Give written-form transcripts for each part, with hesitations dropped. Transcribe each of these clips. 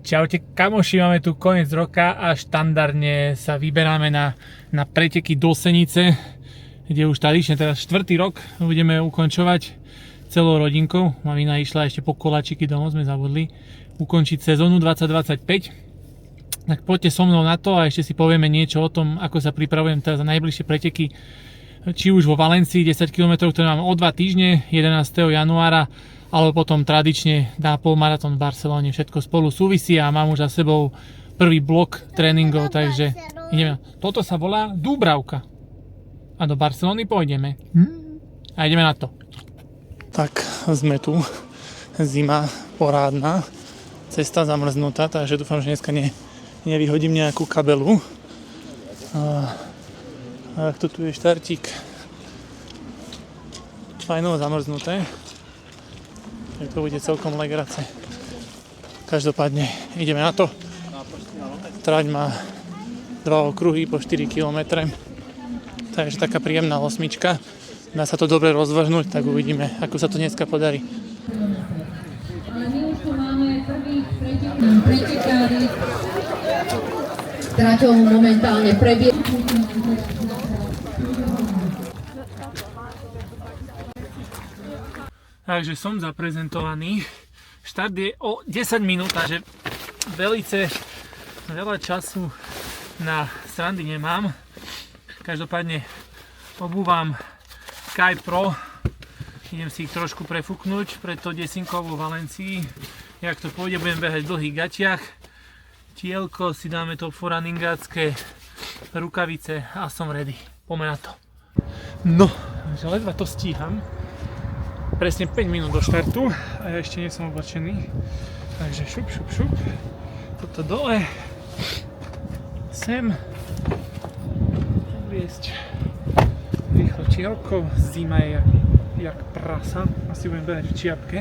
Čaute kamoši, máme tu koniec roka a štandardne sa vyberáme na preteky do Senice, kde už tradične teraz 4. rok budeme ukončovať celou rodinkou. Mamina išla ešte po koláčiky domov, sme zabudli ukončiť sezónu 2025. Tak poďte so mnou na to a ešte si povieme niečo o tom, ako sa pripravujem teraz za najbližšie preteky, či už vo Valencii 10 km, ktoré mám o 2 týždne, 11. januára, alebo potom tradične na polmaratón v Barcelone. Všetko spolu súvisí a mám už za sebou prvý blok tréningov, takže ideme. Toto sa volá Dúbravka. A do Barcelony pôjdeme. A ideme na to. Tak, sme tu. Zima porádna. Cesta zamrznutá, takže dúfam, že dneska nevyhodím nejakú kabelu. A to tu je štartík. Fajnovo zamrznuté. Tak to bude celkom legrace. Každopádne ideme na to. Trať má 2 okruhy po 4 km. Takže taká príjemná osmička. Dá sa to dobre rozvrhnúť, tak uvidíme, ako sa to dneska podarí. Ale my už tu máme prvých pretekári. Traťou momentálne prebieha. Takže som zaprezentovaný. Štart je o 10 minút, takže veľa času na srandy nemám. Každopádne obúvam Sky Pro. Idem si ich trošku prefúknuť pred to desinkou vo Valencii. Jak to pôjde, budem behať v dlhých gatiach. Tielko si dáme to foraningácké rukavice a som ready. Poďme na to. No, že ledva to stíham. Presne 5 minút do štartu a ja ešte nie som oblečený. Takže šup. Toto dole. Sem. Viesť rýchlo čielko. Zima je jak prasa. Asi budem behať v čiapke.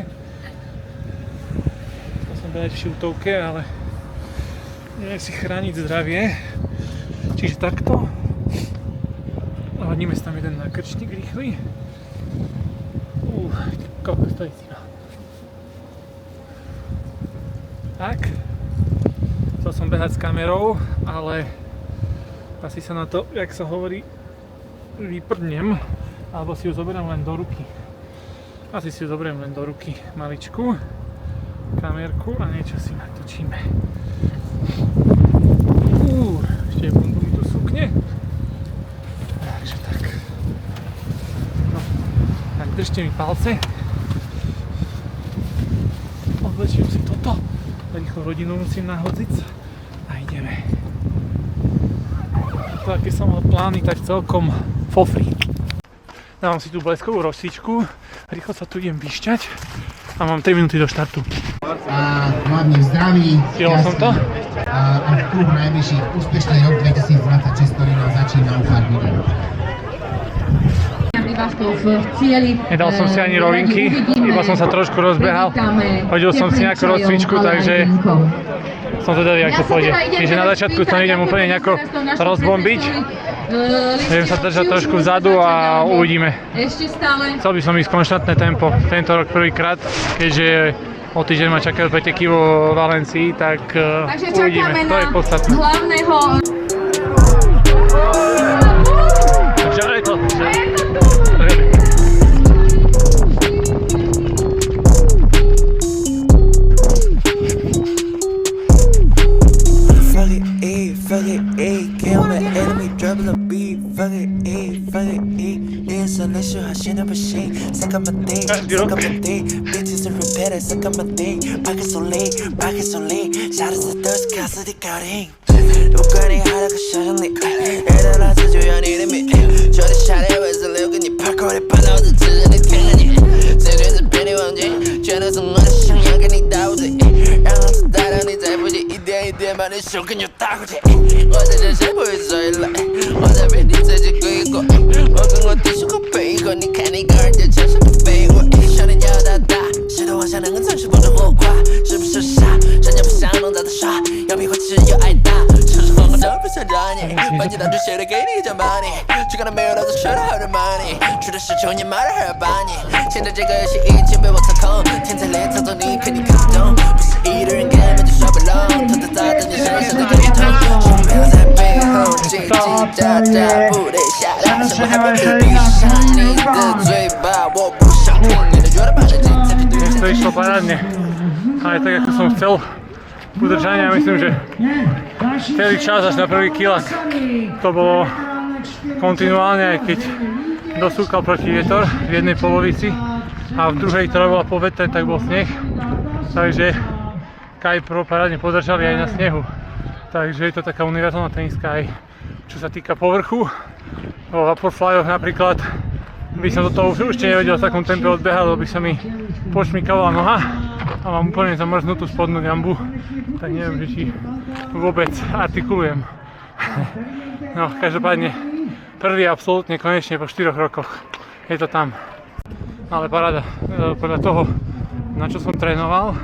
Chcel som behať v šiltovke, ale neviem si chrániť zdravie. Čiže takto. Hodníme si tam jeden nákrčník rýchly. Koľko stojí zima. Tak. Chcel som behať s kamerou, ale asi sa na to, jak sa hovorí, vyprdnem. Alebo si ju zoberiem len do ruky. Asi si ju zoberiem len do ruky. Maličku kamerku a niečo si natočíme. Ešte bundu mi tu súkne. Takže tak. No. Tak držte mi palce. Odlečím si toto. Rýchlo rodinu musím nahodziť. A ideme. To, aké som mal plány, tak celkom for free. Dávam si tú bleskovú rozsvičku. Rýchlo sa tu idem vyšťať. A mám 3 minúty do štartu. A hlavne v zdraví, šťastí a v kruhu najbližších úspešný rok 2026, ktorý nám začína u Farmíru. Nedal som si ani rovinky, iba som sa trošku rozbehal. Hodil som si nejakú rozcvičku, takže som zvedavý, ako to pôjde. Čiže na začiatku to nejdem úplne nejako rozbombiť. Budem sa držať trošku vzadu a uvidíme. Chcel by som ísť konštantné tempo. Tento rok prvýkrát, keďže o týždeň ma čakajú preteky vo Valencii, tak uvidíme. To je podstatné. Žare to. Fuck it, get on the enemy, dropping the beat. Fuck it, installation, I shouldn't be shit. Suck up my dick, bitches are repetitive, suck up my dick. Pockets so late, shout out to the thirst, cause they got it. 옷걸이 하라고 셔졌네 애들아 서줘야 니네 미 저리 샤레 왜서 레오그니 파코레 파나우드 즈는 강하니 세련스 베니 왕지 쟤는 성원의 상향가 니 다우지 양한수 따라 니 잘보지 이대만의 쇼근요 따구지 어제 잘 보였어 일라 어차피 니 세지고 있고 먹은 거 티슈고 베이고 니 칸이 걸려 저쇼도 베이고 셔는 여자다 시도와 샤는 건 상시 보는 호과 是不是傻人家不想弄到的傻要比我只有爱大不想让你把你当成谁的给你讲把你去看到没有老子学的好的 money 去的是求你妈的还要把你现在这个游戏已经被我操控天才脸操作你肯定看不懂不是一个人根本就耍不拢喳喳，不得下来，像个 happy， 闭上你的嘴巴，我不想听你的，觉得把这节奏对Dnes to išlo parádne, ale tak ako som chcel. Udržania, myslím, že celý čas až na prvý kilak to bolo kontinuálne, aj keď dosúkal proti vietor v jednej polovici a v druhej, ktorá bola po vetre, tak bol sneh. Takže Kai Pro parádne podržali aj na snehu. Takže je to taká univerzálna teniska aj čo sa týka povrchu. Vo vaporflyoch napríklad by som do toho už nevedel v takom tempe odbehať, lebo by sa mi pošmykávala noha a mám úplne zamrznutú spodnú jambu, tak neviem, že či vôbec artikulujem. No, každopádne prvý absolútne konečne po 4 rokoch je to tam. Ale paráda, podľa toho, na čo som trénoval,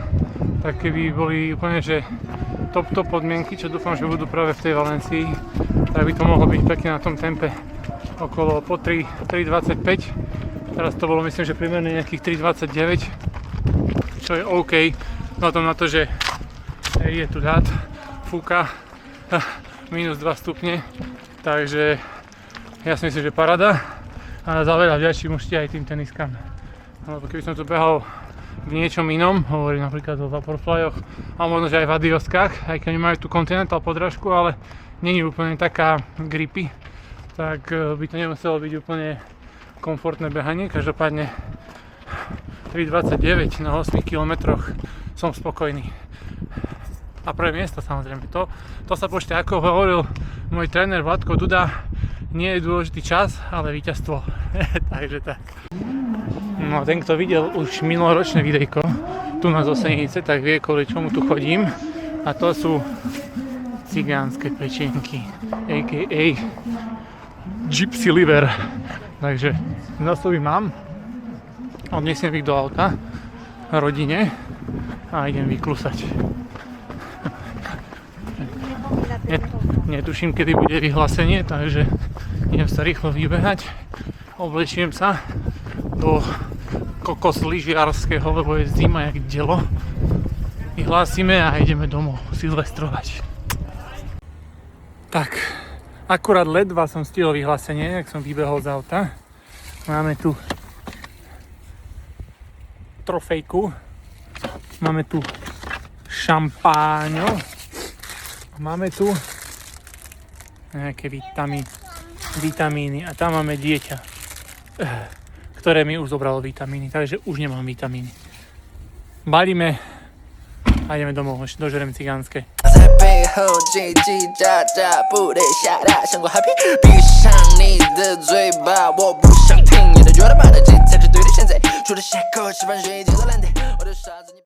tak keby boli úplne že top podmienky, čo dúfam, že budú práve v tej Valencii, tak by to mohlo byť pekne na tom tempe okolo po 3.25. Teraz to bolo, myslím, že primerne nejakých 3.29, čo je OK, vzhľadom na to, že je tu ľad, fúka minus 2 stupne, takže ja si myslím, že paráda a za veľa vďačím určite aj tým teniskám. Lebo keby som tu behal v niečom inom, hovorím napríklad o vaporflyoch a možno, že aj v adioskách, aj keď majú tú Continental podrážku, ale není úplne taká gripy, tak by to nemuselo byť úplne komfortné behanie. Každopádne 3.29 na 8 km som spokojný. A prvé miesto samozrejme, to sa počte, ako hovoril môj tréner Vladko Duda, nie je dôležitý čas, ale víťazstvo. Takže tak. No ten, kto videl už minuloročné videjko tu na Zosenice, tak vie, kvôli čomu tu chodím. A to sú cigánske pečenky, a.k.a. Gypsy liver. Takže zásoby mám. Odnesiem ich do auta rodine a idem vyklusať. Netuším, kedy bude vyhlásenie, takže idem sa rýchlo vybehať. Oblečiem sa do kokos lyžiarského, lebo je zima jak delo. Vyhlásime a ideme domov silvestrovať. Tak, akurát ledva som stihol vyhlásenie, jak som vybehol z auta. Máme tu trofejku, máme tu šampáňo, máme tu nejaké vitamíny a tam máme dieťa, ktoré mi už zobralo vitamíny, takže už nemám vitamíny. Balíme a ideme domov, ešte dožerem cigánske. 背后叽叽喳喳，不得下来，像个 happy， 闭上你的嘴巴，我不想听你的，觉得把的节才是对的，现在除了下课吃饭睡觉都懒得，我的傻子你。